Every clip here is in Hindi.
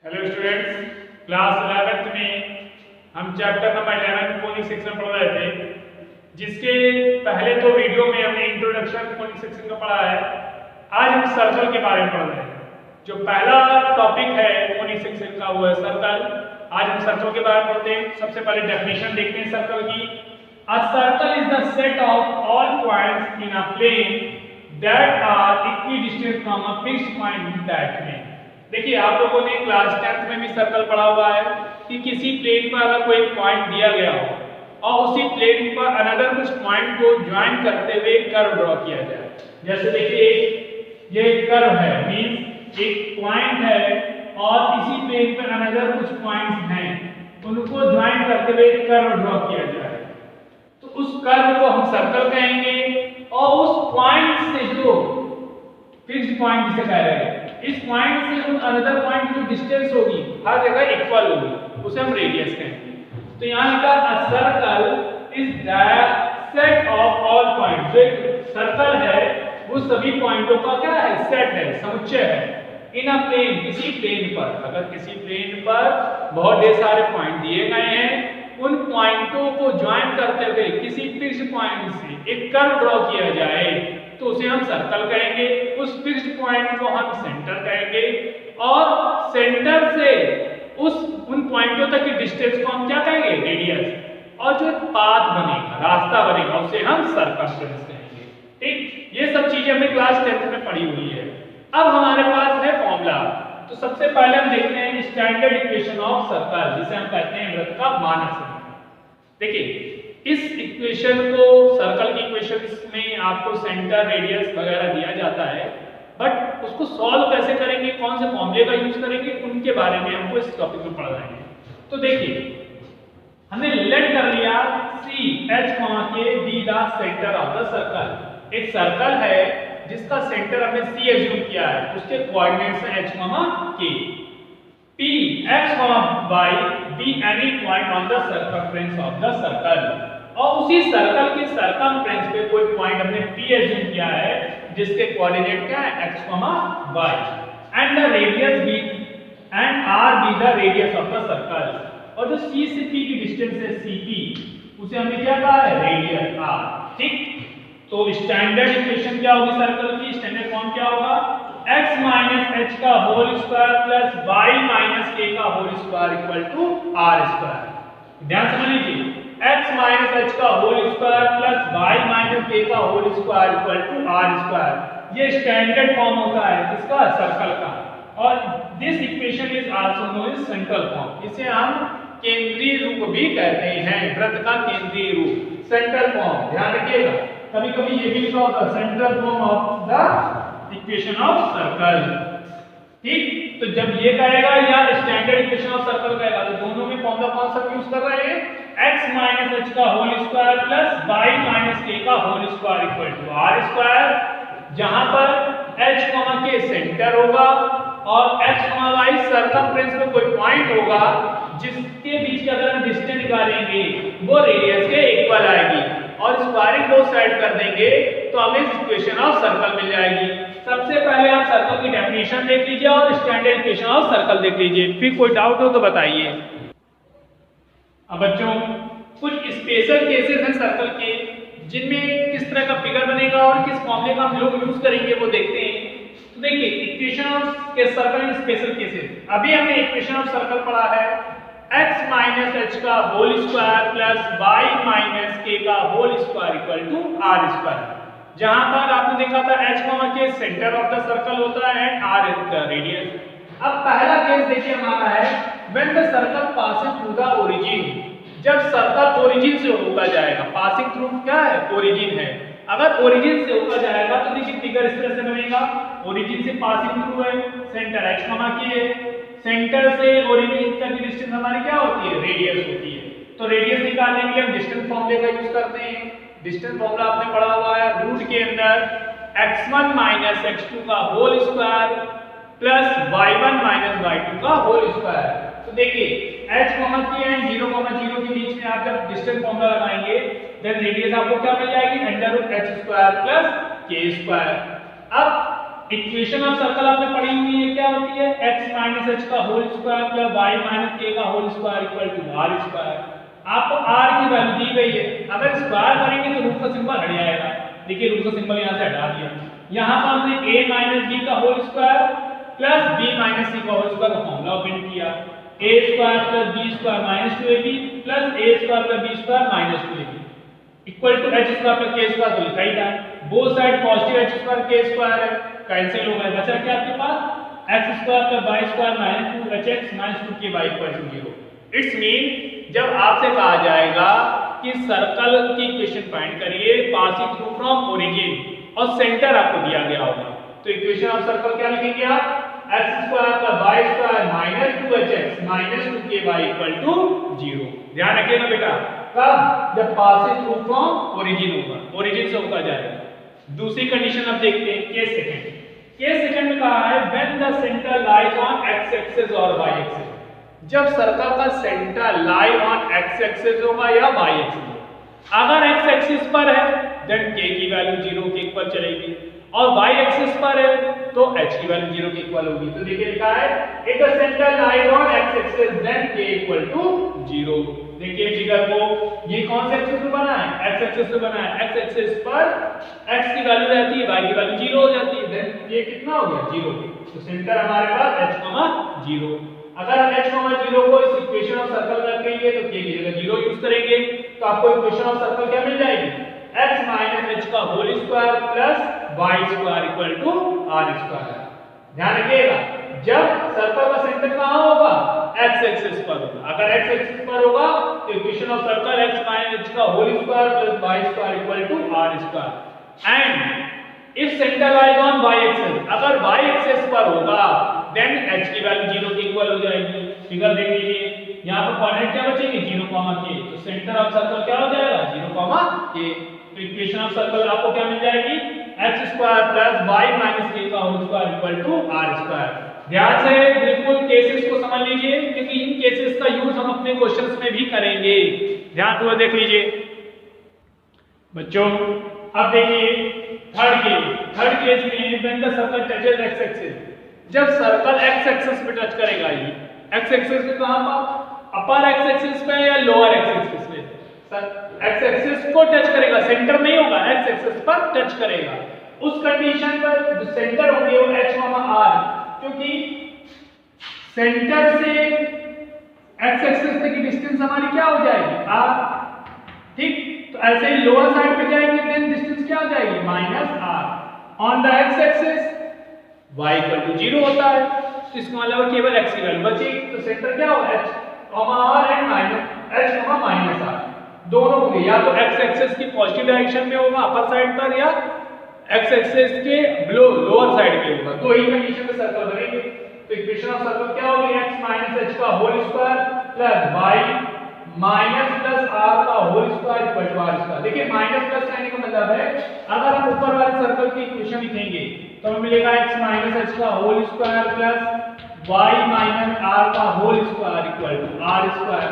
हेलो स्टूडेंट्स, क्लास 11th में हम चैप्टर नंबर 11 कोनिक सेक्शन पढ़ रहे थे, जिसके पहले दो वीडियो में हमने इंट्रोडक्शन कोनिक सेक्शन का पढ़ा है। आज हम सर्कल के बारे में पढ़ रहे हैं। जो पहला टॉपिक है कोनिक सेक्शन का वो है सर्कल। आज हम सर्कल के बारे में पढ़ते हैं। सबसे पहले डेफिनेशन देखते हैं सर्कल की। A circle is the set of all points in a plane that are equidistant from a fixed point in that plane. देखिए, आप लोगों ने क्लास 10th में भी सर्कल पढ़ा हुआ है कि किसी प्लेन पर अगर कोई पॉइंट दिया गया हो और उसी प्लेन पर अनदर कुछ पॉइंट को ज्वाइन करते हुए कर्व ड्रॉ किया जाए। जैसे देखिए, ये कर्व है, मींस एक पॉइंट है और इसी प्लेन पर अनदर कुछ पॉइंट्स हैं, उनको ज्वाइन करते हुए कर्व ड्रॉ किया जाए तो उस कर्व को हम सर्कल कहेंगे। और उस पॉइंट से जो फिक्स्ड पॉइंट जिसे कह रहे हैं, इस पॉइंट से उन अनदर पॉइंट की जो डिस्टेंस होगी हर जगह इक्वल होगी, उसे हम रेडियस कहेंगे। तो यहाँ लिखा अ circle is the set of all points. जो एक सर्कल है वो सभी पॉइंटों का क्या है, सेट है, समुच्चय है। इन अ प्लेन, किसी प्लेन पर, अगर किसी प्लेन पर बहुत ढेर सारे पॉइंट दिए गए हैं, उन पॉइंटों को ज्वाइन करते हुए किसी फिक्स्ड पॉइंट से एक कर्व ड्रॉ किया जाए तो उसे हम सर्कल कहेंगे। उस फिक्स्ड पॉइंट को हम सेंटर कहेंगे और सेंटर से उन पॉइंटों तक की डिस्टेंस को हम क्या कहेंगे, रेडियस। और जो पाथ बनेगा, रास्ता बनेगा, उसे हम सर्कमफ्रेंस कहेंगे। ठीक, ये सब चीजें हमने क्लास 10th में पढ़ी हुई है। अब हमारे पास है फॉर्मूला। तो सबसे पहले हम देखते हैं स्टैंडर्ड इक्वेशन ऑफ सर्कल, जिसे हम कहते हैं वृत्त का मानक समीकरण। देखिए, इस इक्वेशन को, सर्कल की इक्वेशंस में आपको सेंटर, रेडियस वगैरह दिया जाता है, बट उसको सॉल्व कैसे करेंगे, कौन से फॉर्मूले का यूज करेंगे, उनके बारे में हमको इस टॉपिक में पढ़ रहे हैं। तो देखिए, हमने लेट कर लिया C H K be the centre of the circle. एक सर्कल है जिसका सेंटर हमने C एज्यूम किया है, उसके कोऑर्डिनेट्स हैं H K। P X Y be any point on the circumference of the circle। और उसी सर्कल के सर्कमफ्रेंस पे कोई पॉइंट हमने P एज्यूम किया है जिसके कोऑर्डिनेट क्या है, X, Y, and the radius B and R be the radius of the circle। और जो C से P की डिस्टेंस है CP, उसे हमने क्या कहा है, रेडियस R। ठीक, तो स्टैंडर्ड इक्वेशन क्या होगी सर्कल की, स्टैंडर्ड फॉर्म क्या होगा, x माइनस h का whole square plus y minus k का whole square equal to r square. ध्यान समझ लीजिए, x माइनस h का whole square plus y minus k का whole square equal to r square. ये स्टैंडर्ड फॉर्म होता है किसका, सर्कल का। और this equation is also known as central form. इसे हम केंद्रीय रूप भी कहते हैं, वृत्त का केंद्रीय रूप, सेंट्रल फॉर्म। ध्यान रखिएगा, कभी कभी ये भी लिखा होता है central form of the equation of circle. ठीक, तो जब ये कहेगा या स्टैंडर्ड इक्वेशन ऑफ सर्कल कहेगा, तो दोनों में फॉर्मूला कौन सा यूज कर रहे हैं, x माइनस h का whole square plus y minus k का whole square equal to r square. जहां पर h k सेंटर होगा और x y सर्कमफ्रेंस में कोई पॉइंट होगा जिसके बीच का अगर हम डिस्टेंस निकालेंगे वो रेडियस के इक्वल आएगी, और स्क्वायरिंग दो साइड कर देंगे तो हमें इक्वेशन ऑफ सर्कल मिल जाएगी। सबसे पहले आप सर्कल की डेफिनेशन देख लीजिए और स्टैंडर्ड इक्वेशन ऑफ सर्कल देख लीजिए, फिर कोई डाउट हो तो बताइए। अब बच्चों, कुछ स्पेशल केसेस हैं सर्कल के जिनमें किस तरह का फिगर बनेगा और किस फॉर्मूले का हम लोग यूज करेंगे वो देखते हैं। तो देखिए, इक्वेशन ऑफ के सर्कल इन स्पेशल केसेस। अभी हमने इक्वेशन ऑफ सर्कल पढ़ा है x माइनस h का whole square plus y minus k का whole square equal to r square. जहां पर आपने देखा था h k centre of the circle होता है and r is the radius. अब पहला केस देखिए हमारा है when the circle passing through the origin. जब सर्कल ओरिजिन से होकर जाएगा, पासिंग थ्रू क्या है, ओरिजिन है। अगर ओरिजिन से होकर जाएगा तो देखिए फिगर इस तरह से बनेगा, ओरिजिन से पासिंग थ्रू है, सेंटर h k है, सेंटर से ओरिजिन तक की डिस्टेंस हमारी क्या होती है, रेडियस होती है। तो रेडियस निकालने के लिए हम डिस्टेंस फॉर्मूले का यूज करते हैं। डिस्टेंस फॉर्मूला आपने पढ़ा हुआ है, रूट के अंदर x1 माइनस x2 का whole square plus y1 minus y2 का होल स्क्वायर। तो देखिए h k एंड 0, 0 के बीच में आप जब डिस्टेंस फॉर्मूला लगाएंगे देन रेडियस आपको क्या मिल जाएगी, under root h square plus k square. अब इक्वेशन ऑफ सर्कल आपने पढ़ी हुई है, क्या होती है, x माइनस एच का whole square plus y minus K का whole square equal to are square. आपको r की वैल्यू दी गई है, अगर स्क्वायर करेंगे तो रूट का सिंबल हट जाएगा। देखिए रूट का सिंबल यहाँ से हटा दिया, यहाँ पर हमने a माइनस b का whole square plus b minus c का होल स्क्वायर का फॉर्मूला ओपन किया, a square plus b square minus 2ab plus a square plus b square minus 2ab equal to h square plus k square. तो लिखा ही था, both side positive h square k square है, कैंसिल हो गए, बचा क्या आपके पास x square plus y square minus 2hx minus 2ky equal to 0। It's mean जब आपसे कहा जाएगा कि सर्कल की इक्वेशन फाइंड करिए पासिंग थ्रू फ्रॉम ओरिजिन और सेंटर आपको दिया गया होगा, तो इक्वेशन ऑफ सर्कल क्या लिखेंगे आप, x square plus y square minus 2hx minus 2ky equal to 0। ध्यान रखिएगा बेटा, कब, जब पासिंग थ्रू फ्रॉम ओरिजिन होगा, ओरिजिन से होकर जाएगा। दूसरी कंडीशन अब देखते हैं, केस सेकंड। केस सेकंड में कहा है when the centre lies on x axis और y एक्सिस, जब सर्कल का centre lie on x axis होगा या y एक्सिस होगा। अगर x एक्सिस पर है देन k की वैल्यू 0 के इक्वल चलेगी, और y एक्सिस पर है तो h की वैल्यू 0 के इक्वल होगी। तो देखिए लिखा है if the centre lies on x axis then k equal to 0। देखिए फिगर को, ये कौन से एक्सिस पे बना है, x एक्सिस पे बना है। x एक्सिस पर x की वैल्यू रहती है, y की वैल्यू 0 हो जाती है, देन ये कितना हो गया 0। तो सेंटर हमारे पास h, 0। अगर हम h, 0 को इस इक्वेशन ऑफ सर्कल में रखेंगे तो k की जगह 0 यूज करेंगे, तो आपको इक्वेशन ऑफ सर्कल क्या मिल जाएगी, x माइनस h का whole square plus y square equal to r square. ध्यान रखिएगा, जब सर्कल का सेंटर कहां होगा, x एक्सिस पर होगा। अगर x एक्सिस पर होगा तो equation of circle x minus h का whole square plus y square equal to r square. And if centre lies on y axis, अगर y एक्सिस पर होगा देन h की वैल्यू 0 के इक्वल हो जाएगी। फिगर देख लीजिए, यहां पर कोऑर्डिनेट क्या बचेंगे 0, k, तो सेंटर ऑफ सर्कल क्या हो जाएगा 0, k। तो इक्वेशन ऑफ सर्कल आपको क्या मिल जाएगी, x square plus y minus k का whole square equal to r square. ध्यान से बिल्कुल केसेस को समझ लीजिए, क्योंकि इन केसेस का यूज हम अपने क्वेश्चंस में भी करेंगे। ध्यान से देख लीजिए बच्चों। अब देखिए थर्ड केस में when the circle touches x axis, जब सर्कल x एक्सिस पे टच करेगा, ये x एक्सिस पे कहां पर, अपर x एक्सिस पे या लोअर x एक्सिस पे, x एक्सिस को टच करेगा, सेंटर नहीं होगा, x एक्सिस पर टच करेगा। उस कंडीशन पर जो सेंटर होंगे वो h, r, क्योंकि सेंटर से x एक्सिस तक की डिस्टेंस हमारी क्या हो जाएगी, r, ठीक। तो ऐसे ही लोअर साइड पे जाएंगे देन डिस्टेंस क्या हो जाएगी, -r। On the x axis y equal to 0 होता है, तो इसका मतलब केवल x की वैल्यू बचेगी। तो सेंटर क्या होगा, h, r and minus r दोनों होंगे, या तो x एक्सिस की पॉजिटिव डायरेक्शन में होगा अपर साइड पर, या x एक्सिस के बिलो लोअर साइड पे होगा। तो ही कंडीशन में सर्कल बनेंगे। तो इक्वेशन ऑफ सर्कल क्या होगी, x माइनस h का whole square plus y minus plus r का whole square equal to r square. देखिए माइनस प्लस कहने का मतलब है अगर हम ऊपर वाले सर्कल की इक्वेशन लिखेंगे तो हमें मिलेगा x माइनस h का whole square plus y minus r का whole square equal to r square.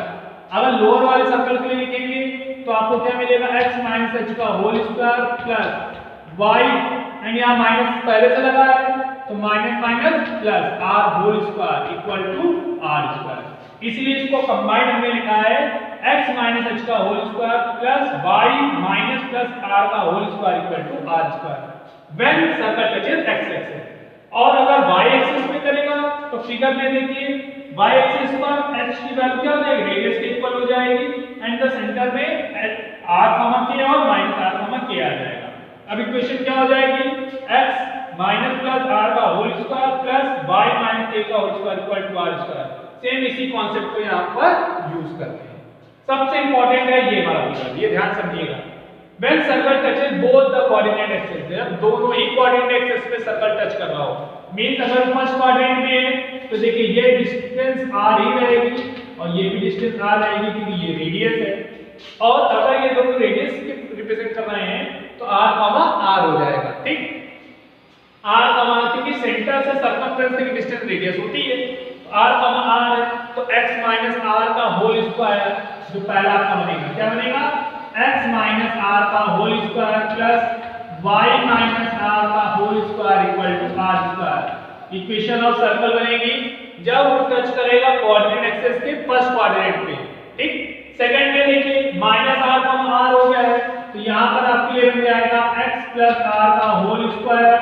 अगर लोअर वाले सर्कल के लिए लिखेंगे तो आपको क्या मिलेगा, x माइनस h का whole square plus y, and यहाँ माइनस पहले से लगा है तो minus minus plus r whole square equal to r square. इसलिए इसको कंबाइंड हमने लिखा है x माइनस h का whole square plus y minus plus r का whole square equal to r square when circle touches x axis. और अगर y एक्सिस पे करेगा तो फिगर में देखिए y एक्सिस पर h की वैल्यू क्या हो जाएगी, रेडियस के इक्वल हो जाएगी, एंड द सेंटर में r, k और माइनस r, k आ जाएगा। अब इक्वेशन क्या हो जाएगी, x माइनस प्लस r का whole square plus y minus k का whole square equal to r square. Same इसी कॉन्सेप्ट को यहाँ पर यूज करते हैं। सबसे इंपॉर्टेंट है ये हमारा फिगर, ये ध्यान समझिएगा। When circle touches both the coordinate axis, जब दोनों ही कोऑर्डिनेट एक्सिस पे सर्कल टच कर रहा हो, मींस अगर फर्स्ट क्वाड्रेंट में है तो देखिए ये डिस्टेंस r ही रहेगी और ये भी डिस्टेंस r रहेगी क्योंकि ये रेडियस है, और अगर ये दोनों रेडियस के रिप्रेजेंट कर रहे हैं तो r, r हो जाएगा, ठीक। r, क्योंकि सेंटर से सर्कमफ्रेंस तक की डिस्टेंस रेडियस होती है, r, r है तो x माइनस r का होल स्क्वायर जो पहला आपका बनेगा क्या बनेगा, x माइनस r का whole square plus y minus r का whole square equal to are square. Equation of circle बनेगी जब वो टच करेगा कोऑर्डिनेट एक्सिस के फर्स्ट कोऑर्डिनेट पे, ठीक। सेकंड में देखिए माइनस आर का आर हो गया है, तो यहाँ पर आपके लिए बन जाएगा x प्लस आर का whole square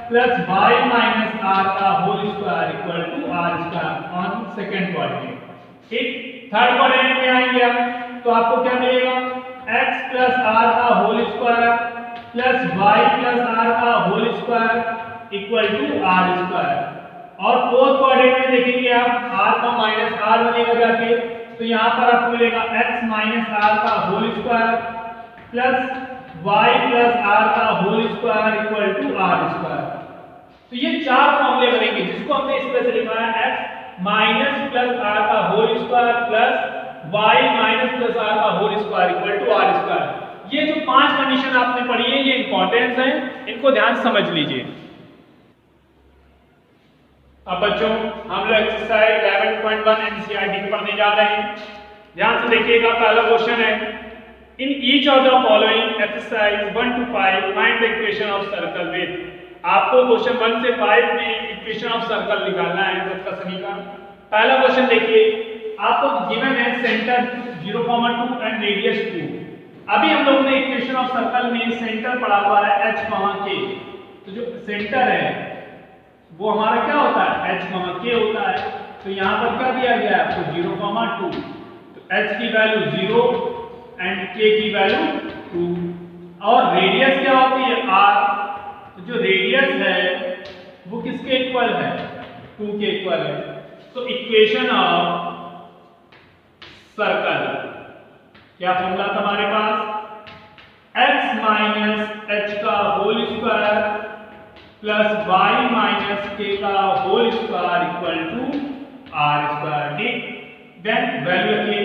plus y minus r का whole square equal to are square on second coordinate, ठीक। थर्ड कोऑर्डिनेट में आएंगे आप तो आपको क्या मिलेगा x प्लस आर का whole square plus y plus r का whole square equal to are square. और फोर्थ कोऑर्डिनेट में देखेंगे आप r का माइनस आर बनेगा जाके, तो यहाँ पर आपको मिलेगा x माइनस आर का whole square plus y plus r का whole square equal to are square. तो ये चार फॉर्मूले बनेंगे जिसको हमने इस तरह से लिखा है x माइनस प्लस आर का whole square plus y minus plus r का whole square equal to are square. ये जो पांच कंडीशन आपने पढ़ी है ये इंपॉर्टेंट है, इनको ध्यान से समझ लीजिए। अब बच्चों हम लोग एक्सरसाइज 11.1 एनसीईआरटी की पढ़ने जा रहे हैं। ध्यान से देखिएगा, पहला क्वेश्चन है in each of the following exercise 1 to 5 find the equation of circle with. आपको क्वेश्चन 1 से 5 में इक्वेशन ऑफ सर्कल निकालना है वृत्त का समीकरण। पहला क्वेश्चन देखिए, आपको गिवन है सेंटर 0,2 एंड रेडियस 2। अभी हम लोग ने इक्वेशन ऑफ सर्कल में सेंटर पढ़ा हुआ है h, k। तो जो सेंटर है वो हमारा क्या होता है h, k होता है। तो यहाँ पर क्या दिया गया है आपको 0,2, तो h की वैल्यू 0 एंड k की वैल्यू 2। और रेडियस क्या होती है r, तो जो रेडियस है वो किसके इक्वल है 2 के इक्वल है। तो इक्वेशन ऑफ सर्कल क्या फॉर्मूला था हमारे पास x माइनस h का whole square plus y minus k का whole square equal to r square, ठीक। देन वैल्यू रखिए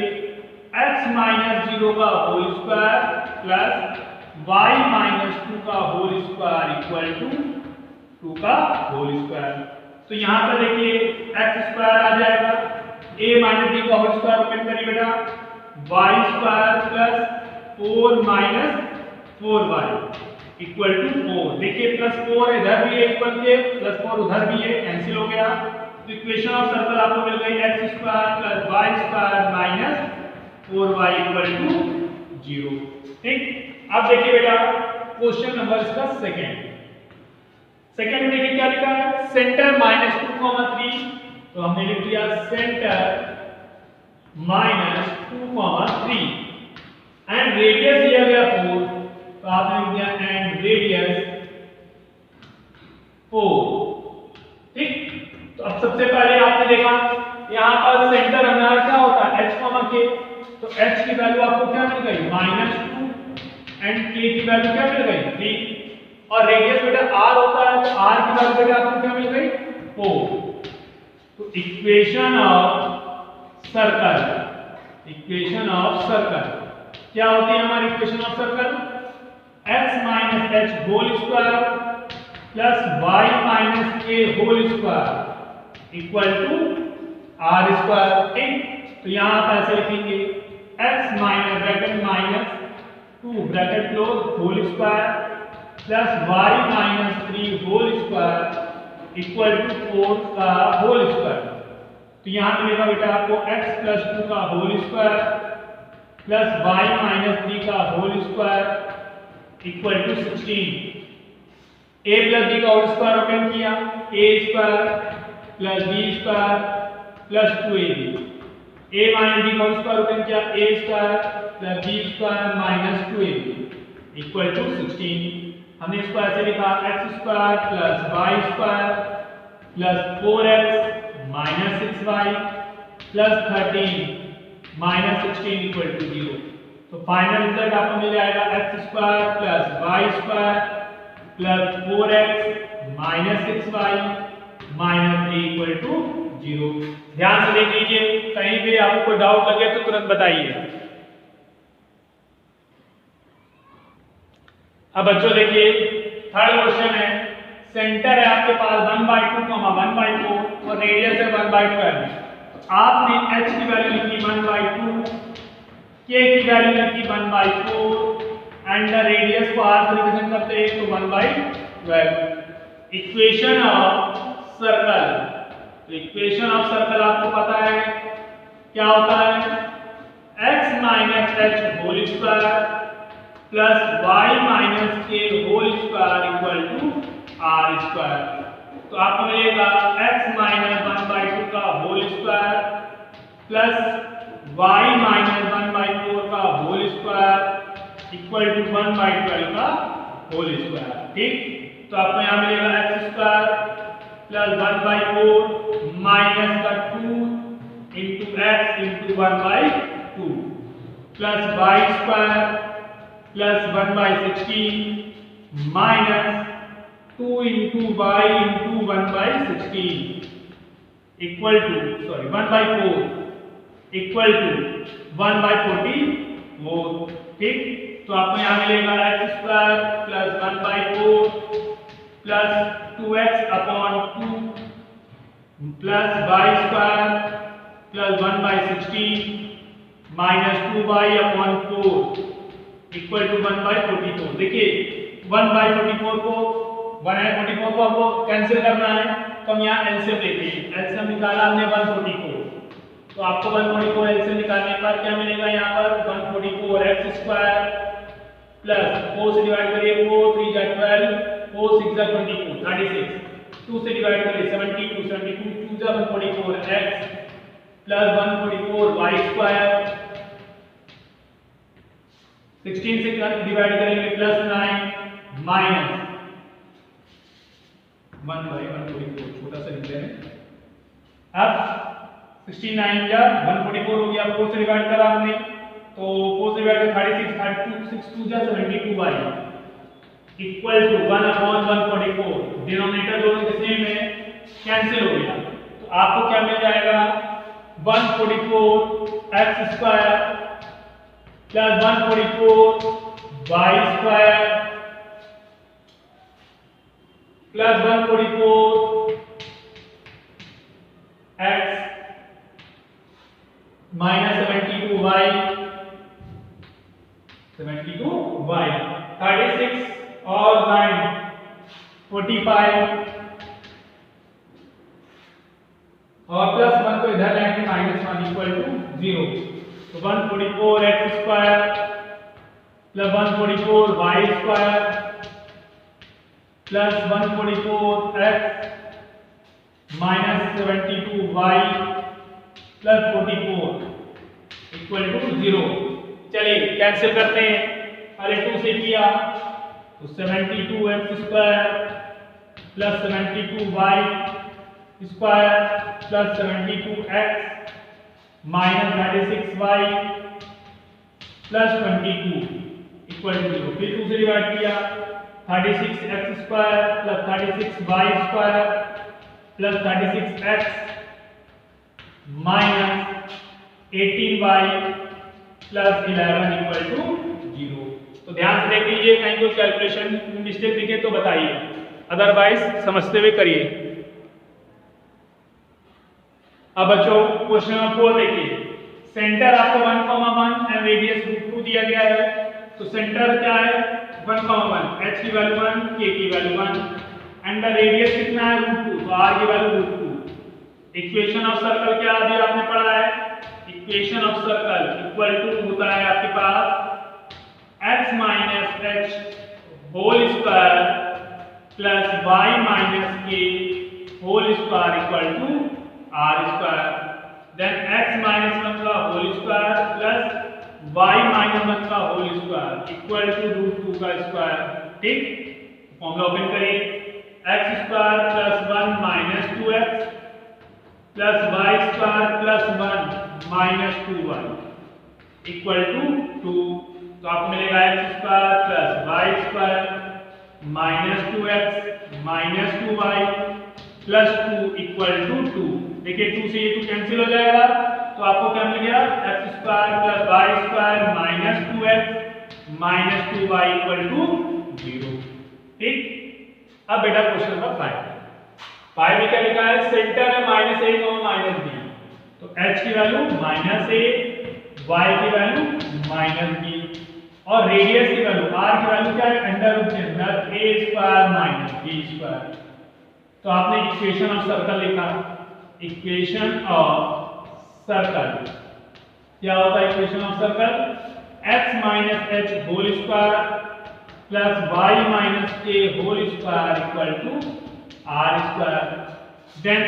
x माइनस 0 का whole square plus y minus 2 का होल स्क्वायर इक्वल टू 2 का होल स्क्वायर। तो यहाँ पर देखिए x स्क्वायर आ जाएगा, a माइनस b का होल स्क्वायर ओपन करिए बेटा, y square plus 4 minus 4y equal to 4। देखिए प्लस 4 इधर भी है इक्वल के, प्लस 4 उधर भी है, कैंसिल हो गया। तो इक्वेशन ऑफ सर्कल आपको मिल गई x square plus y square minus 4y equal to 0, ठीक। अब देखिए बेटा क्वेश्चन नंबर इसका सेकंड में देखिए क्या लिखा है सेंटर माइनस 2,3। तो हमने लिख दिया सेंटर माइनस 2,3 एंड रेडियस दिया गया 4, तो आपने लिख दिया एंड रेडियस 4, ठीक। तो अब सबसे पहले आपने देखा यहाँ पर सेंटर हमारा क्या होता है h, k। तो h की वैल्यू आपको क्या मिल गई -2 एंड k की वैल्यू क्या मिल गई 3। और रेडियस बेटा r होता है, तो r की वैल्यू बेटा आपको क्या मिल गई 4। तो इक्वेशन ऑफ सर्कल क्या होती है हमारी equation of circle x minus h whole square plus y minus k whole square equal to r square, ठीक। तो यहाँ आप ऐसे लिखेंगे x minus bracket minus 2 bracket close whole square plus y minus 3 whole square equal to 4 का होल स्क्वायर। तो यहाँ मिलेगा बेटा आपको x प्लस 2 का whole square plus y minus 3 का whole square equal to 16। a plus b का होल स्क्वायर ओपन किया, a square plus b square plus 2ab। a minus b का होल स्क्वायर ओपन किया, a square plus b square minus 2ab equal to 16। हमने इसको ऐसे लिखा x square plus y square plus 4x minus 6y plus 13 minus 16 equal to 0। तो फाइनल रिजल्ट आपको मिल जाएगा x square plus y square plus 4x minus 6y minus 3 equal to 0। ध्यान से देख लीजिए, कहीं भी आपको कोई डाउट लगे तो तुरंत बताइए। अब बच्चों देखिए थर्ड क्वेश्चन है सेंटर है आपके पास 1/2, 1/4 और रेडियस है 1/12। आपने h की वैल्यू लिखी 1/2, k की वैल्यू लिखी 1/4 एंड द रेडियस को r से रिप्रेजेंट करते हैं तो 1/12। इक्वेशन ऑफ सर्कल, तो इक्वेशन ऑफ सर्कल आपको पता है क्या होता है, x minus h whole square plus y minus k whole square equal to r square. तो आपको मिलेगा x माइनस 1/2 का whole square plus y minus 1/4 का होल स्क्वायर इक्वल टू 1/12 का होल स्क्वायर। ठीक, तो आपको यहाँ मिलेगा x स्क्वायर प्लस 1/4 माइनस का 2 into x into 1/2 plus y square plus 1/16 minus 2 into y into 1/16 equal to 1/4 equal to 1/44। ठीक, तो आपको यहाँ मिलेगा x square plus 1/4 plus 2x upon 2 plus y square plus 1/16 minus 2y upon 4 equal to 1/44। देखिए 1/44 को 1/44 को आपको कैंसिल करना है तो हम यहाँ एलसीएम लेते हैं। एलसीएम निकाला हमने 144, तो आपको 144 एलसीएम निकालने पर क्या मिलेगा, यहाँ पर 144 x स्क्वायर प्लस 4 से डिवाइड करिए 4 3 जा 12 4 6 जा 24 36 2 से डिवाइड करिए 72 72 2 जा 144 x प्लस 144 y स्क्वायर 16 से डिवाइड करेंगे प्लस 9 माइनस 1/144 छोटा सा लिखते हैं। अब 69 या 144 हो गया, 4 से डिवाइड करा हमने तो 4 से डिवाइड 36 32 6 2 जा 72y इक्वल टू 1/144। डिनोमिनेटर दोनों के सेम है, कैंसिल हो गया, तो आपको क्या मिल जाएगा 144 x square plus 144 y square plus 144 x minus 72y 36 और 9 45 और प्लस 1 को इधर लाएंगे -1 इक्वल टू 0। तो 144 x square plus 144 y square plus 144 x minus 72y plus 44 equal to 0। चलिए कैंसिल करते हैं, पहले 2 से किया तो 72x square plus 72y square plus 72x minus 96y plus 22 equal to 0। फिर 2 से डिवाइड किया 36x square plus 36y square plus 36x minus 18y plus 11 equal to 0। तो ध्यान से देख लीजिए, कहीं कोई कैलकुलेशन मिस्टेक दिखे तो बताइए, अदरवाइज समझते हुए करिए। अब बच्चों क्वेश्चन नंबर 4 देखिए, सेंटर आपको 1,1 एंड रेडियस √2 दिया गया है। तो सेंटर क्या है 1,1, h की वैल्यू 1, k की वैल्यू 1 एंड द रेडियस कितना है √2, तो r की वैल्यू √2। इक्वेशन ऑफ सर्कल क्या अभी आपने पढ़ा है, equation of circle equal to होता है आपके पास x minus h whole square plus y minus k whole square equal to r square. Then x minus 1 का whole square plus y minus 1 का होल स्क्वायर इक्वल टू √2 का स्क्वायर। ठीक, फॉर्मूला ओपन करिए, x square plus 1 minus 2x plus y square plus 1 minus 2y equal to 2। तो आपको मिलेगा x square plus y square minus 2x minus 2y plus 2 equal to 2। देखिए 2 से ये 2 कैंसिल हो जाएगा, तो आपको क्या मिल गया x square plus y square minus 2x minus 2y equal to 0। ठीक, अब बेटा क्वेश्चन नंबर 5 में क्या लिखा है, सेंटर है -a और -b, तो h की वैल्यू -a y की वैल्यू -b और रेडियस की वैल्यू r की वैल्यू क्या है, अंडर रूट के अंदर a square minus b square. तो आपने इक्वेशन ऑफ सर्कल लिखा, इक्वेशन ऑफ सर्कल क्या होता है, equation of circle x minus h whole square plus y minus k whole square equal to r square. Then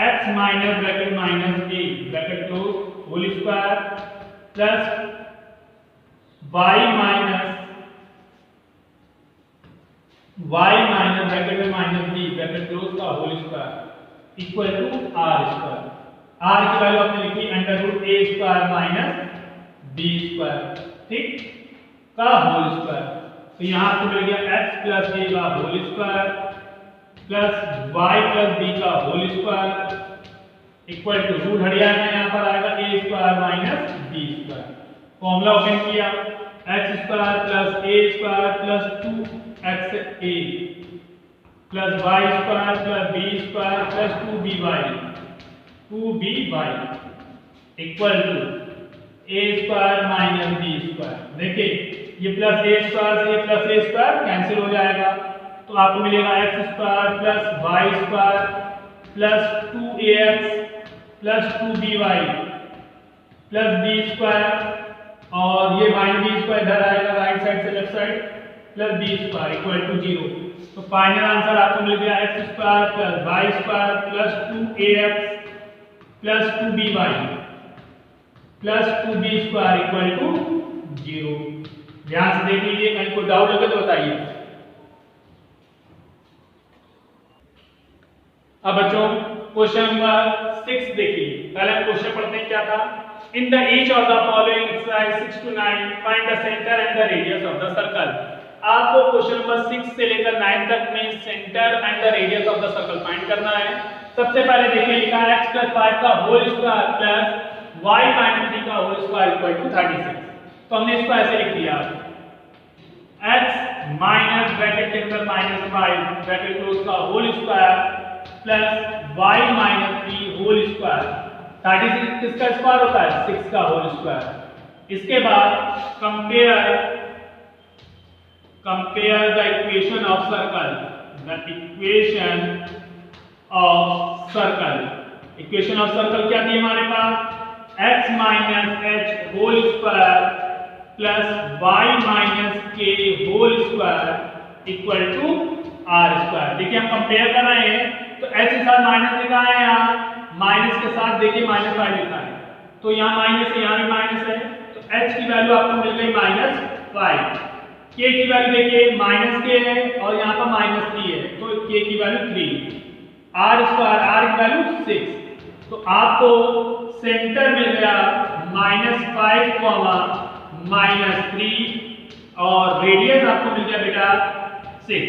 x minus bracket minus a bracket close whole square plus y minus bracket में माइनस b ब्रैकेट क्लोज का whole square equal to r square. r की वैल्यू आपने लिखी under root a square minus b square, ठीक, का होल स्क्वायर। तो यहां आपको मिल गया x प्लस a का whole square plus y plus b का whole square equal to root हट जाएगा, यहां पर आएगा a square minus b square. Formula open किया, x square plus a square plus 2xa plus y square plus b square plus 2by equal to a square minus b square. देखिए ये प्लस a स्क्वायर से ये प्लस a स्क्वायर कैंसिल हो जाएगा, तो आपको मिलेगा x square plus y square plus 2ax plus 2by plus b square, और ये माइनस b स्क्वायर इधर आएगा राइट साइड से left side, plus b square equal to 0। तो फाइनल आंसर आपको मिल गया x square plus y square plus 2ax plus 2by plus 2b square equal to 0। ध्यान से देख लीजिए, कहीं कोई डाउट लगे तो बताइए। अब बच्चों क्वेश्चन नंबर 6 देखिए, पहले हम क्वेश्चन पढ़ते हैं क्या था। In the each of the following exercise 6 to 9 find the centre and the radius of the circle. आपको क्वेश्चन नंबर 6 से लेकर 9 तक में centre and the radius of the circle find करना है। सबसे पहले देखिए लिखा है x + 5 का होल स्क्वायर प्लस y - 3 का होल स्क्वायर इक्वल टू 36। तो हमने इसको ऐसे लिख दिया, x माइनस ब्रैकेट के अंदर -5 ब्रैकेट क्लोज का whole square plus y - 3 whole square. 36 किसका स्क्वायर होता है, 6 का होल स्क्वायर। इसके बाद compare the equation of circle, the equation of circle. Equation of circle क्या थी हमारे पास, x minus h whole square plus y minus k whole square equal to r square. देखिए हम कंपेयर कर रहे हैं, तो h के साथ माइनस लिखा है, यहाँ माइनस के साथ देखिए -5 लिखा है, तो यहाँ माइनस है, यहाँ भी माइनस है, तो h की वैल्यू आपको मिल गई -5। k की वैल्यू देखिए -k है और यहाँ पर -3 है, तो k की वैल्यू 3, r स्क्वायर r की वैल्यू 6। तो आपको सेंटर मिल गया -5, -3 और रेडियस आपको मिल गया बेटा 6।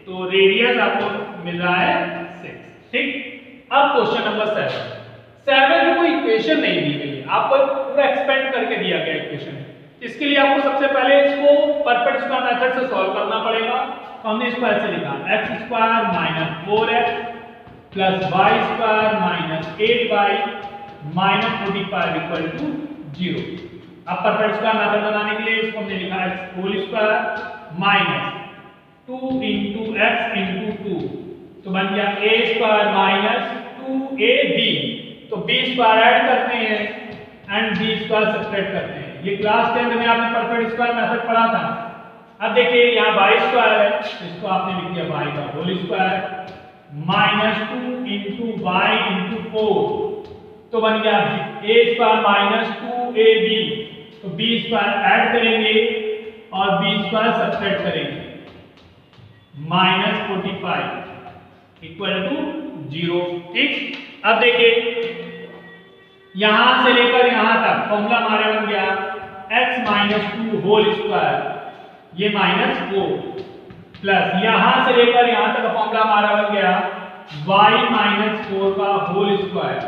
तो रेडियस आपको मिल रहा है 6, ठीक। अब क्वेश्चन नंबर 7 में कोई इक्वेशन नहीं दी गई है, आपको पूरा एक्सपेंड करके दिया गया इक्वेशन। इसके लिए आपको सबसे पहले इसको परफेक्ट स्क्वायर मेथड से सॉल्व करना पड़ेगा। तो हमने इसको ऐसे लिखा, x square minus 4x plus y square minus 8y minus 45 equal to 0। अब परफेक्ट स्क्वायर मेथड बनाने के लिए इसको हमने लिखा x whole square minus 2 into x into 2, तो बन गया a स्क्वायर माइनस 2ab। तो b स्क्वायर ऐड करते हैं एंड b स्क्वायर सब्ट्रैक्ट करते हैं। ये क्लास 10 में आपने परफेक्ट स्क्वायर मेथड पढ़ा था। अब देखिए यहाँ y स्क्वायर है, इसको आपने लिख दिया y का whole square minus 2 into y into 4, तो बन गया a स्क्वायर माइनस 2ab। तो b स्क्वायर ऐड करेंगे और b स्क्वायर सब्ट्रैक्ट करेंगे, माइनस 45 इक्वल टू 0, ठीक। अब देखिए यहां से लेकर यहां तक फॉर्मूला हमारे बन गया x माइनस 2 होल स्क्वायर, ये -4 प्लस यहां से लेकर यहां तक का फॉर्मूला हमारा बन गया y माइनस 4 का whole square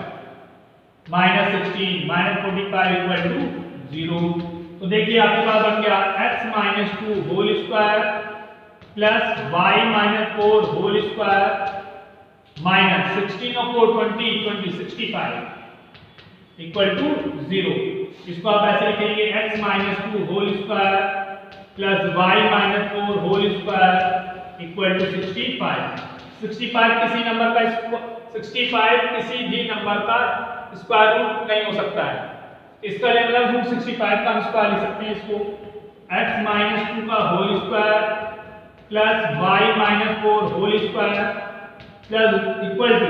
minus 16 minus 45 equal to 0। तो देखिए आपके पास बन गया x minus 2 whole square plus y minus 4 whole square minus 16 और 4 20 65 इक्वल टू 0। इसको आप ऐसे लिखेंगे x minus 2 whole square plus y minus 4 whole square equal to 65। 65 किसी नंबर का 65 किसी भी नंबर का स्क्वायर रूट नहीं हो सकता है, इसका मतलब रूट 65 का हम स्क्वायर लिख सकते हैं इसको x माइनस 2 का whole square plus y minus 4 whole square plus equal to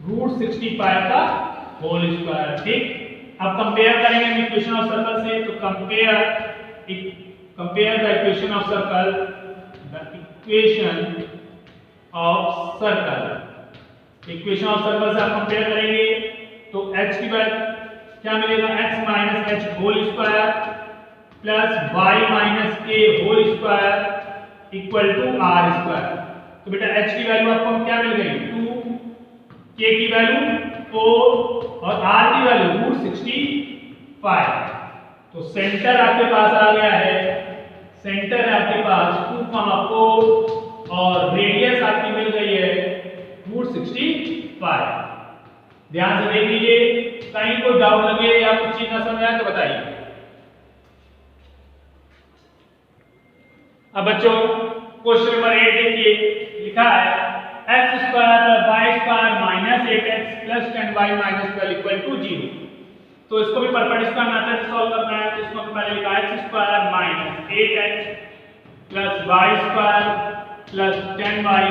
root 65 का होल स्क्वायर। ठीक, अब कंपेयर करेंगे इक्वेशन ऑफ सर्कल से, तो compare the equation of circle, equation of circle से आप कंपेयर करेंगे तो h की वैल्यू क्या मिलेगा, x minus h whole square plus y minus k whole square equal to r square. तो बेटा h की वैल्यू आपको क्या मिल गई 2, k की वैल्यू 4 और r की वैल्यू रूट 65। तो सेंटर आपके पास आ गया है, सेंटर है आपके पास 2,4 और रेडियस आपकी मिल गई है रूट 65। ध्यान से देख लीजिए, कहीं कोई डाउट लगे या कुछ चीज ना समझ आए तो बताइए। अब बच्चों क्वेश्चन नंबर 8 देखिए, लिखा है x square plus y square minus 8x plus 10y minus 12 equal to 0। तो इसको भी परपेंडिकुलर मेथड से सॉल्व करना है, तो इसको पहले लिखा है x square minus 8x plus y square plus 10y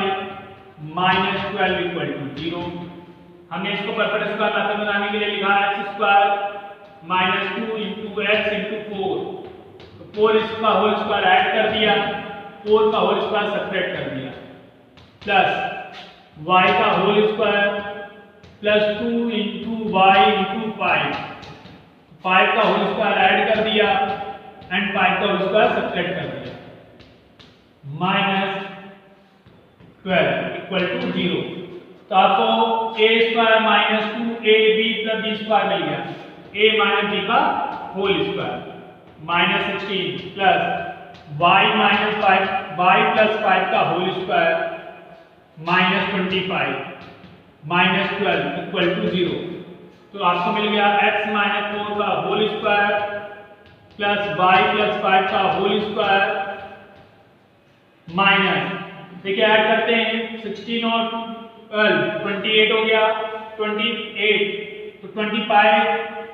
minus 12 equal to 0। हमने इसको परपेंडिकुलर मेथड बनाने के लिए लिखा है x square minus 2 into x into 4, तो 4 इसका होल स्क्वायर ऐड कर दिया, 4 का होल स्क्वायर सब्ट्रैक्ट कर दिया, प्लस y का whole square plus 2 into y into 5 का होल स्क्वायर ऐड कर दिया एंड 5 का होल स्क्वायर सब्ट्रैक्ट कर दिया, माइनस 12 इक्वल टू 0। तो आपको a square minus 2ab plus b square मिल गया, a माइनस b का whole square minus 16 plus y minus 5 y plus 5 का whole square minus 25 minus 12 equal to 0। तो आपको मिल गया x माइनस 4 का whole square plus y plus 5 का होल स्क्वायर माइनस, देखिए ऐड करते हैं 16 और 12 28 हो गया, 28 तो 25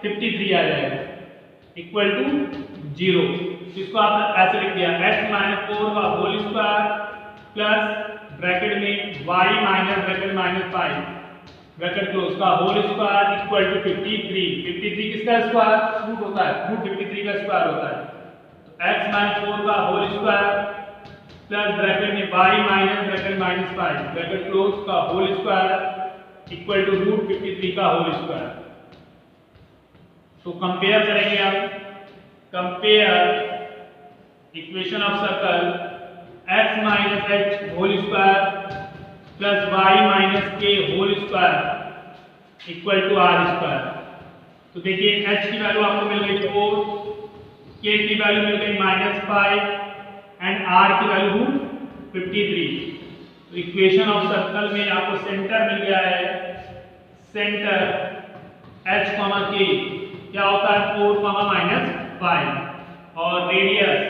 53 आ जाएगा इक्वल टू 0। इसको आपने ऐसे लिख दिया x माइनस 4 का होल स्क्वायर प्लस ब्रैकेट में y minus bracket minus 5 bracket close का होल स्क्वायर इक्वल टू 53। 53 किसका स्क्वायर रूट होता है, रूट 53 का स्क्वायर होता है। तो x माइनस 4 का होल स्क्वायर प्लस ब्रैकेट में y minus bracket minus 5 bracket close का whole square equal to root 53 का होल स्क्वायर। तो कंपेयर करेंगे आप, compare equation of circle x minus h whole square plus y minus k whole square equal to r square. तो देखिए h की वैल्यू आपको मिल गई 4, k की वैल्यू मिल गई -5 एंड r की वैल्यू रूट 53। तो इक्वेशन ऑफ सर्कल में आपको सेंटर मिल गया है, सेंटर h k क्या होता है 4 -5 और रेडियस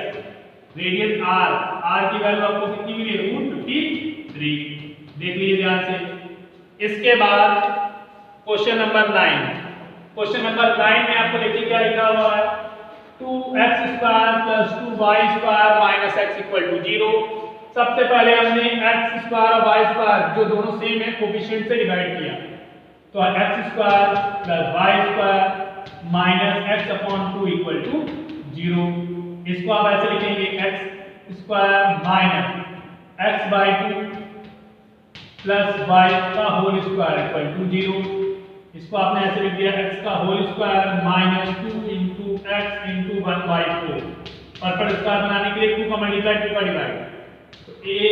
r की वैल्यू आपको कितनी मिली रूट 53। देख लीजिए ध्यान से। इसके बाद क्वेश्चन नंबर 9, क्वेश्चन नंबर 9 में आपको देखिए क्या लिखा हुआ है 2x square plus 2y square minus x equal to 0। सबसे पहले हमने x स्क्वायर और y स्क्वायर जो दोनों सेम है कोफिशिएंट से डिवाइड किया, तो x square plus y square minus x upon 2 equal to 0। इसको आप ऐसे लिखेंगे x square minus x by 2 plus y का होल स्क्वायर इक्वल टू 0। इसको आपने ऐसे लिख दिया x का whole square minus 2 into x into 1/4 और फिर स्क्वायर बनाने के लिए 2 का मल्टीप्लाई 2 का डिवाइड, तो a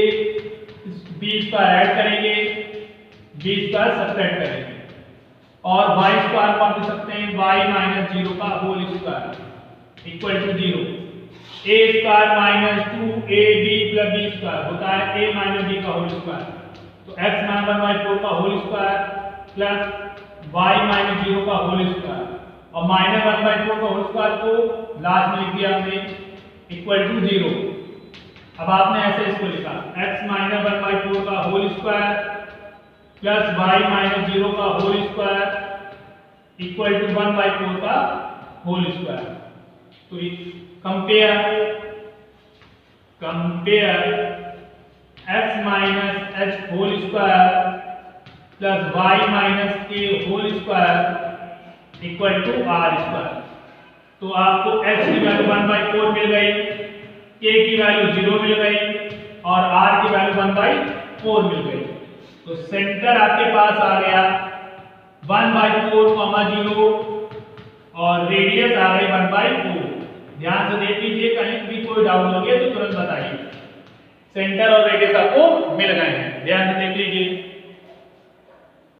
b स्क्वायर ऐड करेंगे, b स्क्वायर सब्ट्रैक्ट करेंगे और y स्क्वायर को आप लिख सकते हैं y माइनस 0 का whole square equal to 0। a square minus 2ab plus b square होता है a माइनस b का होल स्क्वायर, तो x माइनस 1/4 का whole square plus y minus 0 का होल स्क्वायर और माइनस 1/4 का होल स्क्वायर को लास्ट में लिख दिया हमने इक्वल टू 0। अब आपने ऐसे इसको लिखा x माइनस 1/4 का whole square plus y minus 0 का होल स्क्वायर इक्वल टू 1/4 का होल स्क्वायर। तो compare x minus h whole square plus y minus k whole square equal to r square. तो आपको h की वैल्यू 1/4 मिल गई, k की वैल्यू 0 मिल गई और r की वैल्यू 1/4 मिल गई। तो सेंटर आपके पास आ गया 1/4, 0 और रेडियस आ गई 1/4। ध्यान से देख लीजिए, कहीं भी कोई डाउट लगे तो तुरंत बताइए। सेंटर और रेडियस आपको मिल गए हैं, ध्यान से देख लीजिए।